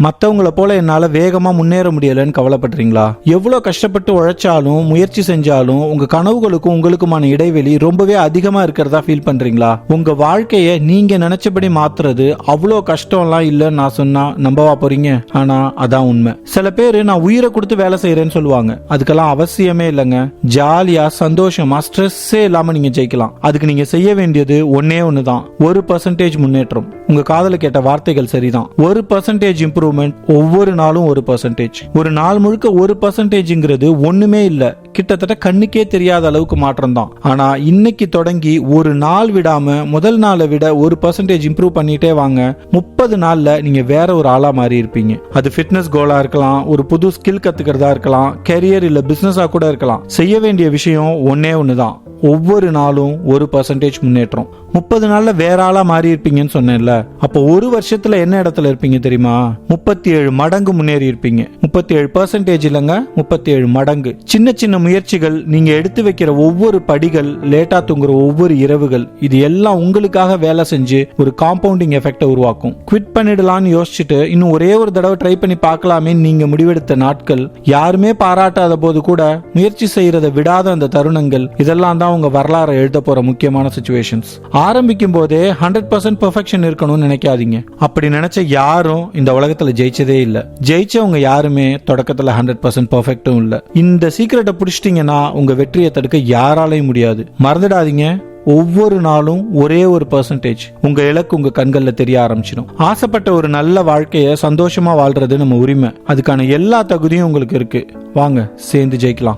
மத்தவங்கள போல என்னால வேகமா முன்னேற முடியலன்னு கவலைப்படுறீங்களா? எவ்வளவு கஷ்டப்பட்டு உழைச்சாலும் முயற்சி செஞ்சாலும் உங்க கனவுகளுக்கும் உங்களுக்குமான இடைவெளி ரொம்பவே அதிகமா இருக்கிறதா ஃபீல் பண்றீங்களா? உங்க வாழ்க்கைய நீங்க நினைச்சபடி மாத்துறது அவ்வளோ கஷ்டம்லாம் இல்லைன்னு நான் சொன்னா நம்பவா போறீங்க? ஆனா அதான் உண்மை. சில பேரு நான் உயிரை கொடுத்து வேலை செய்யறேன்னு சொல்லுவாங்க. அதுக்கெல்லாம் அவசியமே இல்லைங்க. ஜாலியா சந்தோஷமா ஸ்ட்ரெஸ்ஸே இல்லாம நீங்க ஜெயிக்கலாம். அதுக்கு நீங்க செய்ய வேண்டியது ஒன்னே ஒண்ணுதான், 1% முன்னேற்றம். உங்க காதல கேட்ட வார்த்தைகள் சரிதான். 1% இம்ப்ரூவ்மெண்ட், ஒவ்வொரு நாளும் 1%. ஒரு நாள் முழுக்க 1%ங்கிறது ஒண்ணுமே இல்ல, கிட்டத்தட்ட கண்ணுக்கே தெரியாத அளவுக்கு மாற்றம் தான். ஆனா இன்னைக்கு தொடங்கி ஒரு நாள் விடாம முதல் நாளை விட 1% இம்ப்ரூவ் பண்ணிட்டே வாங்க. 30 நாள்ல நீங்க வேற ஒரு ஆளா மாறி இருப்பீங்க. அது ஃபிட்னஸ் கோலா இருக்கலாம், ஒரு புது ஸ்கில் கத்துக்கிறதா இருக்கலாம், கெரியர் இல்ல பிசினஸா கூட இருக்கலாம். செய்ய வேண்டிய விஷயம் ஒன்னே ஒண்ணுதான், ஒவ்வொரு நாளும் 1% முன்னேற்றம். 30 நாள்ல வேற ஆளா மாறி இருப்பீங்கன்னு சொன்னேன்ல. அப்போ ஒரு வருஷத்துல என்ன இடத்துல இருப்பீங்க தெரியுமா? 37 மடங்கு முன்னேறி இருப்பீங்க. 37% இல்லங்க, 37 மடங்கு. சின்ன சின்ன முயற்சிகள், நீங்க எடுத்து வைக்கிற ஒவ்வொரு படிகள், லேட்டா தூங்குற ஒவ்வொரு இரவுகள், இது எல்லாம் உங்களுக்காக வேலை செஞ்சு ஒரு காம்பவுண்டிங் எஃபெக்ட உருவாக்கும். குவிட் பண்ணிடலாம்னு யோசிச்சுட்டு இன்னும் ஒரே ஒரு தடவை ட்ரை பண்ணி பார்க்கலாமே நீங்க முடிவெடுத்த நாட்கள், யாருமே பாராட்டாத போது கூட முயற்சி செய்யறதை விடாத அந்த தருணங்கள், இதெல்லாம் தான் உங்க வரலாறு எழுத போற முக்கியமான சிச்சுவேஷன்ஸ். ஆரம்பிக்கும் போதே 100% பெர்ஃபெக்ஷன் இருக்கணும்னு நினைக்காதீங்க. அப்படி நினைச்ச யாரும் இந்த உலகத்துல ஜெயிச்சதே இல்ல. ஜெயிச்சவங்க யாருமே தொடக்கத்துல 100% பெர்ஃபெக்ட்டும் இல்ல. இந்த சீக்கிரட்டை பிடிச்சிட்டீங்கன்னா உங்க வெற்றியை தடுக்க யாராலையும் முடியாது. மறந்துடாதீங்க, ஒவ்வொரு நாளும் ஒரே ஒரு %. உங்க இலக்கு உங்க கண்கள்ல தெரிய ஆரம்பிச்சிடும். ஆசைப்பட்ட ஒரு நல்ல வாழ்க்கைய சந்தோஷமா வாழ்றது நம்ம உரிமை. அதுக்கான எல்லா தகுதியும் உங்களுக்கு இருக்கு. வாங்க சேர்ந்து ஜெயிக்கலாம்.